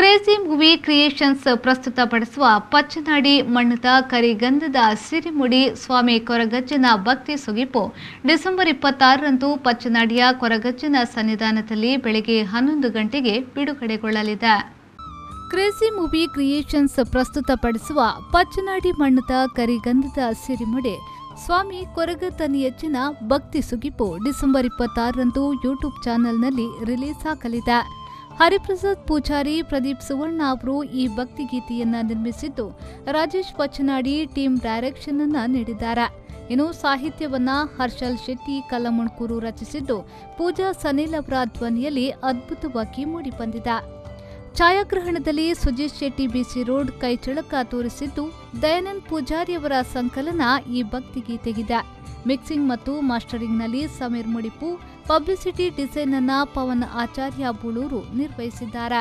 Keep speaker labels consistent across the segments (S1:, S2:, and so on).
S1: Crazy movie creations ಪ್ರಸ್ತುತಪಡಿಸುವ ಪಚ್ಚನಾಡಿ ಮಣ್ಣದ ಕರಿಗಂಧದ ಸಿರಿಮುಡಿ ಸ್ವಾಮಿ ಕೊರಗಜ್ಜನ ಭಕ್ತಿ ಸುಗಿಪು ಡಿಸೆಂಬರ್ 26ರಂದು ಪಚ್ಚನಾಡಿಯ ಕೊರಗಜ್ಜನ ಸನ್ನಿಧಾನದಲ್ಲಿ ಬೆಳಗ್ಗೆ 11 ಗಂಟೆಗೆ ಬಿಡುಗಡೆಗೊಳ್ಳಲಿದೆ. ಕ್ರೇಜಿ ಮೂವಿ ಕ್ರಿಯೇಷನ್ಸ್ ಪ್ರಸ್ತುತಪಡಿಸುವ ಪಚ್ಚನಾಡಿ ಮಣ್ಣದ ಕರಿಗಂಧದ ಸಿರಿಮುಡಿ ಸ್ವಾಮಿ ಕೊರಗಜ್ಜನ ಭಕ್ತಿ ಸುಗಿಪು ಡಿಸೆಂಬರ್ 26ರಂದು ಯೂಟ್ಯೂಬ್ ಚಾನೆಲ್ನಲ್ಲಿ ರಿಲೀಸ್ ಆಗಲಿದೆ. ಹರಿಪ್ರಸಾದ್ ಪೂಜಾರಿ, ಪ್ರದೀಪ್ ಸುವರ್ಣ ಅವರು ಈ ಭಕ್ತಿಗೀತೆಯನ್ನ ನಿರ್ಮಿಸಿದ್ದು, ರಾಜೇಶ್ ಪಚ್ಚನಾಡಿ ಟೀಮ್ ಡೈರೆಕ್ಷನ್ ಅನ್ನ ನೀಡಿದ್ದಾರೆ. ಇನ್ನು ಸಾಹಿತ್ಯವನ್ನ ಹರ್ಷಲ್ ಶೆಟ್ಟಿ ಕಲ್ಲಮುಣ್ಕೂರು ರಚಿಸಿದ್ದು, ಪೂಜಾ ಸನಿಲ್ ಅವರ ಧ್ವನಿಯಲ್ಲಿ ಅದ್ಭುತವಾಗಿ ಮೂಡಿಬಂದಿದೆ. ಛಾಯಾಗ್ರಹಣದಲ್ಲಿ ಸುಜಿತ್ ಶೆಟ್ಟಿ ಬಿಸಿ ರೋಡ್ ಕೈಚಳಕ ತೋರಿಸಿದ್ದು, ದಯಾನಂದ್ ಪೂಜಾರಿ ಅವರ ಸಂಕಲನ ಈ ಭಕ್ತಿಗೀತೆಗಿದೆ. ಮಿಕ್ಸಿಂಗ್ ಮತ್ತು ಮಾಸ್ಟರಿಂಗ್ನಲ್ಲಿ ಸಮೀರ್ ಮುಡಿಪು, ಪಬ್ಲಿಸಿಟಿ ಡಿಸೈನ್ ಅನ್ನ ಪವನ್ ಆಚಾರ್ಯ ಬೂಳೂರು ನಿರ್ವಹಿಸಿದ್ದಾರೆ.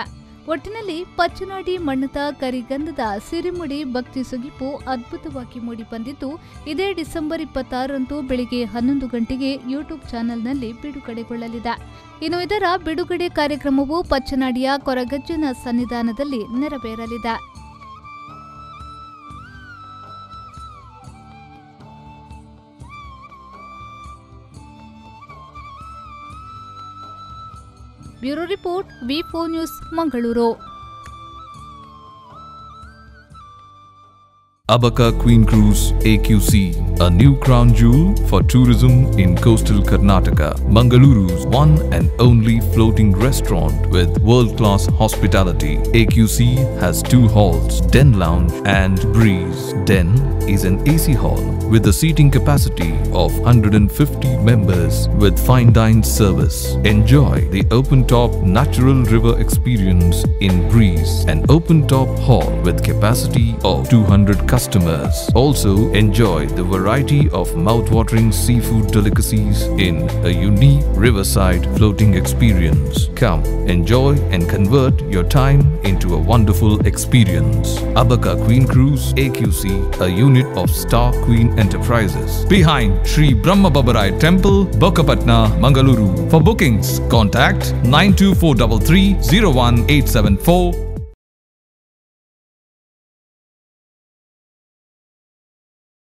S1: ಒಟ್ಟಿನಲ್ಲಿ ಪಚ್ಚನಾಡಿ ಮಣ್ಣದ ಕರಿಗಂಧದ ಸಿರಿಮುಡಿ ಭಕ್ತಿ ಸುಗಿಪು ಅದ್ಭುತವಾಗಿ ಮೂಡಿಬಂದಿದ್ದು, ಇದೇ ಡಿಸೆಂಬರ್ 26ರಂದು ಬೆಳಿಗ್ಗೆ 11 ಗಂಟೆಗೆ ಯೂಟ್ಯೂಬ್ ಚಾನೆಲ್ನಲ್ಲಿ ಬಿಡುಗಡೆಗೊಳ್ಳಲಿದೆ. ಇನ್ನು ಇದರ ಬಿಡುಗಡೆ ಕಾರ್ಯಕ್ರಮವು ಪಚ್ಚನಾಡಿಯ ಕೊರಗಜ್ಜನ ಸನ್ನಿಧಾನದಲ್ಲಿ ನೆರವೇರಲಿದೆ. Bureau report, V4 news, Mangaluru.
S2: Abaka Queen Cruise AQC, a new crown jewel for tourism in coastal Karnataka. Mangaluru's one and only floating restaurant with world-class hospitality. AQC has 2 halls, Den Lounge and Breeze. Den is an AC hall with a seating capacity of 150 members with fine dine service. Enjoy the open-top natural river experience in Breeze, an open-top hall with capacity of 200 customers. Also enjoy the variety of mouth-watering seafood delicacies in a unique riverside floating experience. Come, enjoy and convert your time into a wonderful experience. Abaka Queen Cruise AQC, a unit of Star Queen Enterprises, behind Sri Brahma Babarai Temple, Bokapatna, Mangaluru. For bookings, contact 92433 01874